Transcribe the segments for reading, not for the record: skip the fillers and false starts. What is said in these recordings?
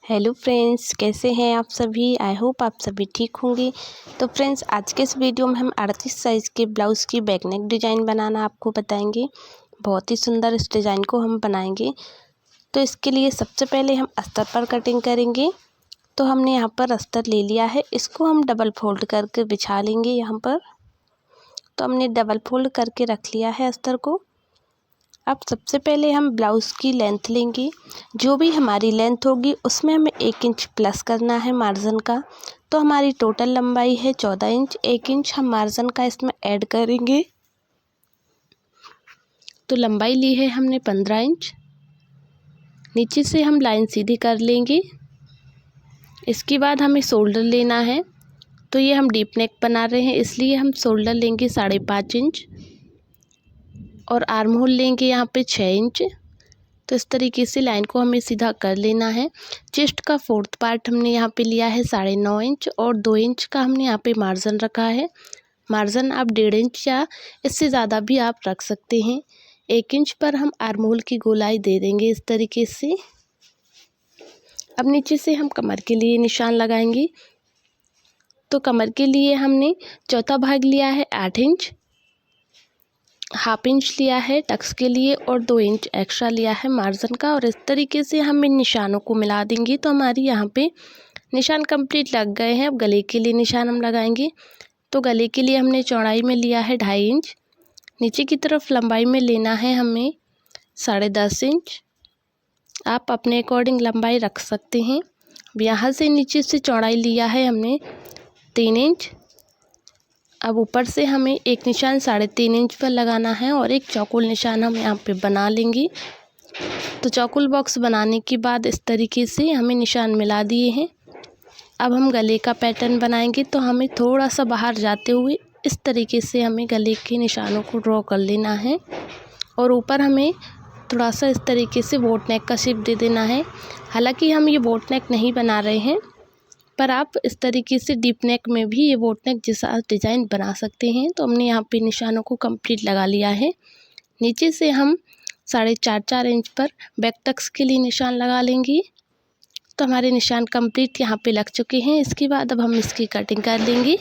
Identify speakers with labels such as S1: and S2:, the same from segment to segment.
S1: Hello friends, कैसे हैं आप सभी। आई होप आप सभी ठीक होंगे। तो फ्रेंड्स, आज के इस वीडियो में हम 38 साइज़ के ब्लाउज़ की बैक नेक डिज़ाइन बनाना आपको बताएंगे। बहुत ही सुंदर इस डिज़ाइन को हम बनाएंगे। तो इसके लिए सबसे पहले हम अस्तर पर कटिंग करेंगे। तो हमने यहाँ पर अस्तर ले लिया है, इसको हम डबल फोल्ड करके बिछा लेंगे यहाँ पर। तो हमने डबल फोल्ड करके रख लिया है अस्तर को। अब सबसे पहले हम ब्लाउज़ की लेंथ लेंगे। जो भी हमारी लेंथ होगी उसमें हमें 1 इंच प्लस करना है मार्जिन का। तो हमारी टोटल लंबाई है 14 इंच। 1 इंच हम मार्जिन का इसमें ऐड करेंगे। तो लंबाई ली है हमने 15 इंच। नीचे से हम लाइन सीधी कर लेंगे। इसके बाद हमें शोल्डर लेना है। तो ये हम डीप नेक बना रहे हैं, इसलिए हम शोल्डर लेंगे 5.5 इंच और आर्म होल लेंगे यहाँ पे 6 इंच। तो इस तरीके से लाइन को हमें सीधा कर लेना है। चेस्ट का 4th पार्ट हमने यहाँ पे लिया है 9.5 इंच और 2 इंच का हमने यहाँ पे मार्जिन रखा है। मार्जिन आप 1.5 इंच या इससे ज़्यादा भी आप रख सकते हैं। 1 इंच पर हम आर्म होल की गोलाई दे देंगे इस तरीके से। अब नीचे से हम कमर के लिए निशान लगाएंगे। तो कमर के लिए हमने चौथा भाग लिया है 8 इंच, हाफ इंच लिया है टक्स के लिए और 2 इंच एक्स्ट्रा लिया है मार्जिन का। और इस तरीके से हम इन निशानों को मिला देंगे। तो हमारी यहाँ पे निशान कंप्लीट लग गए हैं। अब गले के लिए निशान हम लगाएंगे। तो गले के लिए हमने चौड़ाई में लिया है 2.5 इंच। नीचे की तरफ लंबाई में लेना है हमें 10.5 इंच। आप अपने अकॉर्डिंग लंबाई रख सकते हैं। यहाँ से नीचे से चौड़ाई लिया है हमने 3 इंच। अब ऊपर से हमें एक निशान 3.5 इंच पर लगाना है और एक चौकोर निशान हम यहाँ पे बना लेंगे। तो चौकोर बॉक्स बनाने के बाद इस तरीके से हमें निशान मिला दिए हैं। अब हम गले का पैटर्न बनाएंगे। तो हमें थोड़ा सा बाहर जाते हुए इस तरीके से हमें गले के निशानों को ड्रॉ कर लेना है और ऊपर हमें थोड़ा सा इस तरीके से बोट नेक का शेप दे देना है। हालांकि हम ये बोट नेक नहीं बना रहे हैं, पर आप इस तरीके से डीप नेक में भी ये बोट नेक जैसा डिज़ाइन बना सकते हैं। तो हमने यहाँ पे निशानों को कंप्लीट लगा लिया है। नीचे से हम 4.5 इंच पर बैक टक्स के लिए निशान लगा लेंगे। तो हमारे निशान कंप्लीट यहाँ पे लग चुके हैं। इसके बाद अब हम इसकी कटिंग कर लेंगे।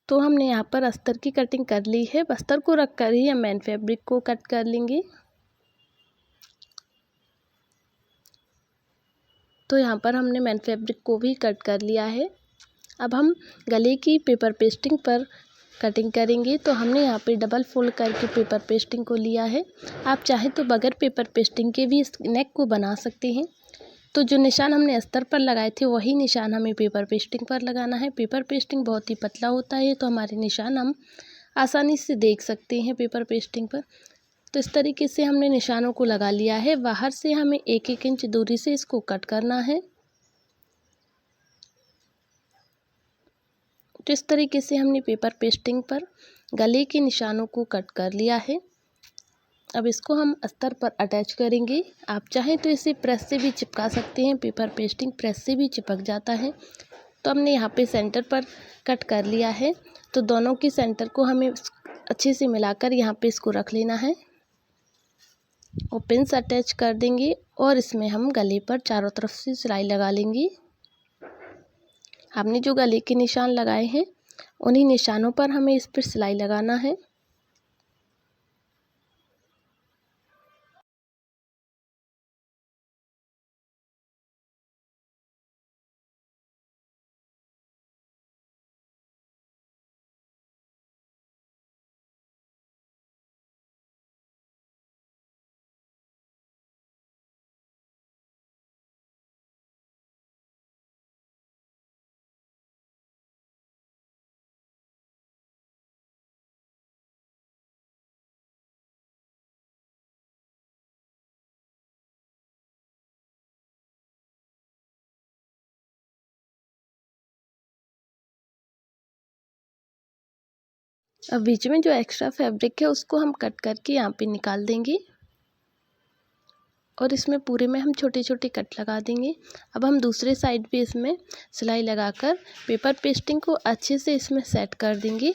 S1: तो हमने यहाँ पर अस्तर की कटिंग कर ली है। अस्तर को रख कर ही हम मेन फैब्रिक को कट कर लेंगे। तो यहाँ पर हमने मेन फैब्रिक को भी कट कर लिया है। अब हम गले की पेपर पेस्टिंग पर कटिंग करेंगे। तो हमने यहाँ पे डबल फोल्ड करके पेपर पेस्टिंग को लिया है। आप चाहें तो बगैर पेपर पेस्टिंग के भी इस नेक को बना सकते हैं। तो जो निशान हमने अस्तर पर लगाए थे वही निशान हमें पेपर पेस्टिंग पर लगाना है। पेपर पेस्टिंग बहुत ही पतला होता है, तो हमारे निशान हम आसानी से देख सकते हैं पेपर पेस्टिंग पर। तो इस तरीके से हमने निशानों को लगा लिया है। बाहर से हमें 1-1 इंच दूरी से इसको कट करना है। तो इस तरीके से हमने पेपर पेस्टिंग पर गले के निशानों को कट कर लिया है। अब इसको हम अस्तर पर अटैच करेंगे। आप चाहें तो इसे प्रेस से भी चिपका सकते हैं, पेपर पेस्टिंग प्रेस से भी चिपक जाता है। तो हमने यहाँ पे सेंटर पर कट कर लिया है। तो दोनों की सेंटर को हमें अच्छे से मिलाकर यहाँ पे इसको रख लेना है और पिंस अटैच कर देंगे और इसमें हम गले पर चारों तरफ से सिलाई लगा लेंगे। हमने जो गले के निशान लगाए हैं उन्हीं निशानों पर हमें इस पर सिलाई लगाना है। अब बीच में जो एक्स्ट्रा फैब्रिक है उसको हम कट करके यहाँ पे निकाल देंगे और इसमें पूरे में हम छोटे छोटे कट लगा देंगे। अब हम दूसरे साइड भी इसमें सिलाई लगाकर पेपर पेस्टिंग को अच्छे से इसमें सेट कर देंगे।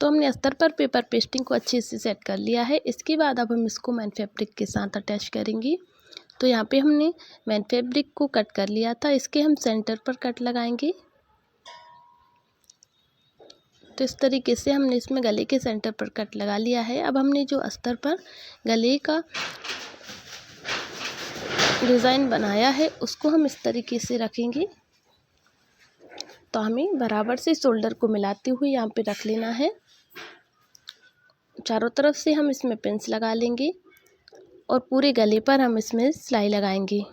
S1: तो हमने अस्तर पर पेपर पेस्टिंग को अच्छे से सेट कर लिया है। इसके बाद अब हम इसको मैन फैब्रिक के साथ अटैच करेंगे। तो यहाँ पे हमने मैन फैब्रिक को कट कर लिया था, इसके हम सेंटर पर कट लगाएंगे। तो इस तरीके से हमने इसमें गले के सेंटर पर कट लगा लिया है। अब हमने जो अस्तर पर गले का डिज़ाइन बनाया है उसको हम इस तरीके से रखेंगे। तो हमें बराबर से शोल्डर को मिलाते हुए यहाँ पे रख लेना है। चारों तरफ से हम इसमें पिंस लगा लेंगे और पूरे गले पर हम इसमें सिलाई लगाएंगे।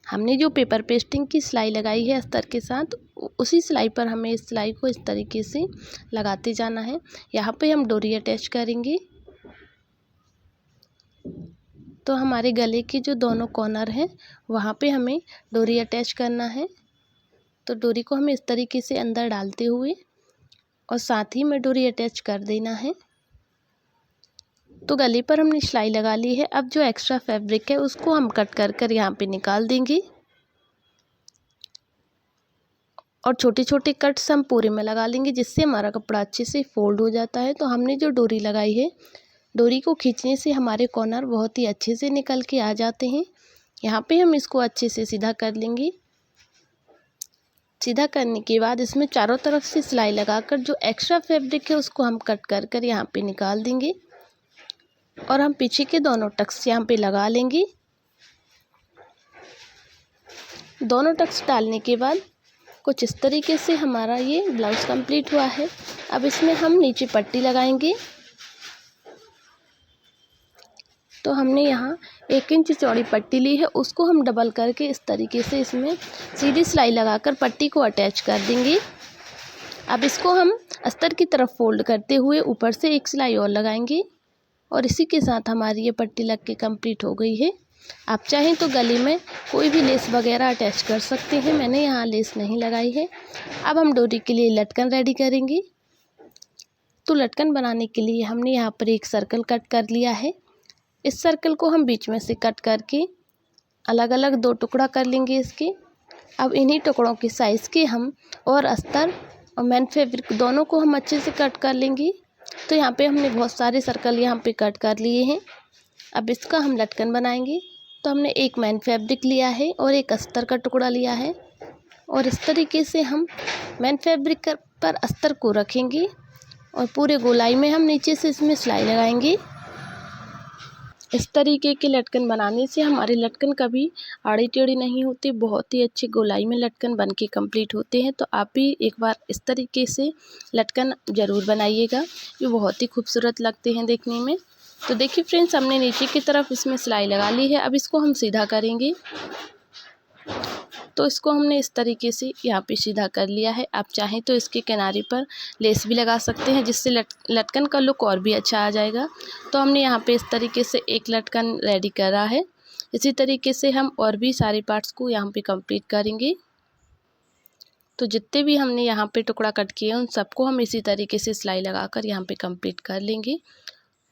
S1: हमने जो पेपर पेस्टिंग की सिलाई लगाई है अस्तर के साथ, उसी सिलाई पर हमें इस सिलाई को इस तरीके से लगाते जाना है। यहाँ पे हम डोरी अटैच करेंगे। तो हमारे गले के जो दोनों कॉर्नर हैं वहाँ पे हमें डोरी अटैच करना है। तो डोरी को हमें इस तरीके से अंदर डालते हुए और साथ ही में डोरी अटैच कर देना है। तो गले पर हमने सिलाई लगा ली है। अब जो एक्स्ट्रा फैब्रिक है उसको हम कट कर कर यहाँ पे निकाल देंगे और छोटे छोटे कट्स हम पूरे में लगा लेंगे, जिससे हमारा कपड़ा अच्छे से फोल्ड हो जाता है। तो हमने जो डोरी लगाई है, डोरी को खींचने से हमारे कॉर्नर बहुत ही अच्छे से निकल के आ जाते हैं। यहाँ पे हम इसको अच्छे से सीधा कर लेंगे। सीधा करने के बाद इसमें चारों तरफ से सिलाई लगाकर जो एक्स्ट्रा फैब्रिक है उसको हम कट कर कर यहाँ पे निकाल देंगे और हम पीछे के दोनों टक्स यहाँ पे लगा लेंगे। दोनों टक्स डालने के बाद कुछ इस तरीके से हमारा ये ब्लाउज़ कंप्लीट हुआ है। अब इसमें हम नीचे पट्टी लगाएंगे। तो हमने यहाँ 1 इंच चौड़ी पट्टी ली है, उसको हम डबल करके इस तरीके से इसमें सीधी सिलाई लगाकर पट्टी को अटैच कर देंगे। अब इसको हम अस्तर की तरफ फोल्ड करते हुए ऊपर से एक सिलाई और लगाएंगे और इसी के साथ हमारी ये पट्टी लग के कंप्लीट हो गई है। आप चाहें तो गले में कोई भी लेस वगैरह अटैच कर सकते हैं, मैंने यहाँ लेस नहीं लगाई है। अब हम डोरी के लिए लटकन रेडी करेंगे। तो लटकन बनाने के लिए हमने यहाँ पर एक सर्कल कट कर लिया है। इस सर्कल को हम बीच में से कट करके अलग अलग 2 टुकड़ा कर लेंगे इसके। अब इन्हीं टुकड़ों के साइज़ के हम और अस्तर और मैन फैब्रिक दोनों को हम अच्छे से कट कर लेंगे। तो यहाँ पे हमने बहुत सारे सर्कल यहाँ पे कट कर लिए हैं। अब इसका हम लटकन बनाएंगे। तो हमने एक मैन फैब्रिक लिया है और एक अस्तर का टुकड़ा लिया है और इस तरीके से हम मैन फैब्रिक पर अस्तर को रखेंगे और पूरे गोलाई में हम नीचे से इसमें सिलाई लगाएंगे। इस तरीके के लटकन बनाने से हमारे लटकन कभी आड़ी टेढ़ी नहीं होती, बहुत ही अच्छी गोलाई में लटकन बन के कम्प्लीट होते हैं। तो आप भी एक बार इस तरीके से लटकन ज़रूर बनाइएगा, ये बहुत ही खूबसूरत लगते हैं देखने में। तो देखिए फ्रेंड्स, हमने नीचे की तरफ इसमें सिलाई लगा ली है। अब इसको हम सीधा करेंगे। तो इसको हमने इस तरीके से यहाँ पे सीधा कर लिया है। आप चाहें तो इसके किनारे पर लेस भी लगा सकते हैं, जिससे लटकन का लुक और भी अच्छा आ जाएगा। तो हमने यहाँ पे इस तरीके से एक लटकन रेडी करा है। इसी तरीके से हम और भी सारे पार्ट्स को यहाँ पे कंप्लीट करेंगे। तो जितने भी हमने यहाँ पे टुकड़ा कट किए उन सबको हम इसी तरीके से सिलाई लगाकर यहाँ पे कंप्लीट कर लेंगे।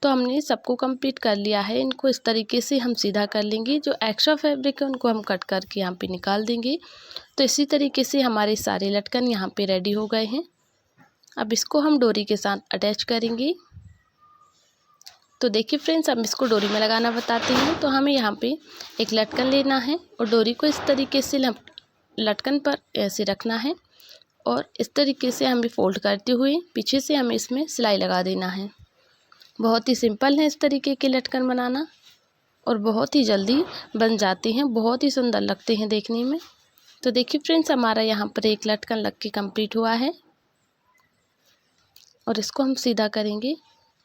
S1: तो हमने सबको कंप्लीट कर लिया है। इनको इस तरीके से हम सीधा कर लेंगे। जो एक्स्ट्रा फैब्रिक है उनको हम कट करके यहाँ पे निकाल देंगे। तो इसी तरीके से हमारे सारे लटकन यहाँ पे रेडी हो गए हैं। अब इसको हम डोरी के साथ अटैच करेंगे। तो देखिए फ्रेंड्स, हम इसको डोरी में लगाना बताते हैं। तो हमें यहाँ पे एक लटकन लेना है और डोरी को इस तरीके से लटकन पर ऐसे रखना है और इस तरीके से हमें फोल्ड करते हुए पीछे से हमें इसमें सिलाई लगा देना है। बहुत ही सिंपल है इस तरीके के लटकन बनाना और बहुत ही जल्दी बन जाते हैं, बहुत ही सुंदर लगते हैं देखने में। तो देखिए फ्रेंड्स, हमारा यहाँ पर एक लटकन लग के कंप्लीट हुआ है और इसको हम सीधा करेंगे।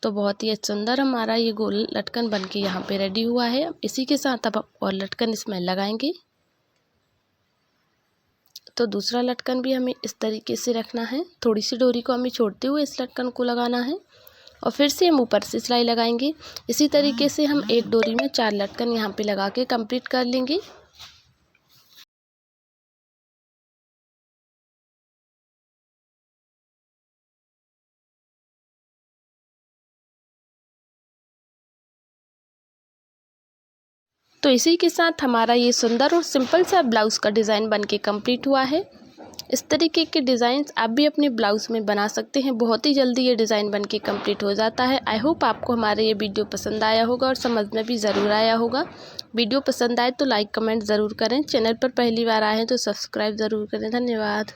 S1: तो बहुत ही सुंदर हमारा ये गोल लटकन बनके यहाँ पे रेडी हुआ है। इसी के साथ अब और लटकन इसमें लगाएंगे। तो दूसरा लटकन भी हमें इस तरीके से रखना है। थोड़ी सी डोरी को हमें छोड़ते हुए इस लटकन को लगाना है और फिर से हम ऊपर से सिलाई लगाएंगे। इसी तरीके से हम एक डोरी में 4 लटकन यहाँ पे लगा के कंप्लीट कर लेंगे। तो इसी के साथ हमारा ये सुंदर और सिंपल सा ब्लाउज़ का डिज़ाइन बनके कंप्लीट हुआ है। इस तरीके के डिज़ाइंस आप भी अपने ब्लाउज़ में बना सकते हैं। बहुत ही जल्दी ये डिज़ाइन बनके कंप्लीट हो जाता है। आई होप आपको हमारा ये वीडियो पसंद आया होगा और समझ में भी ज़रूर आया होगा। वीडियो पसंद आए तो लाइक कमेंट ज़रूर करें। चैनल पर पहली बार आए हैं तो सब्सक्राइब ज़रूर करें। धन्यवाद।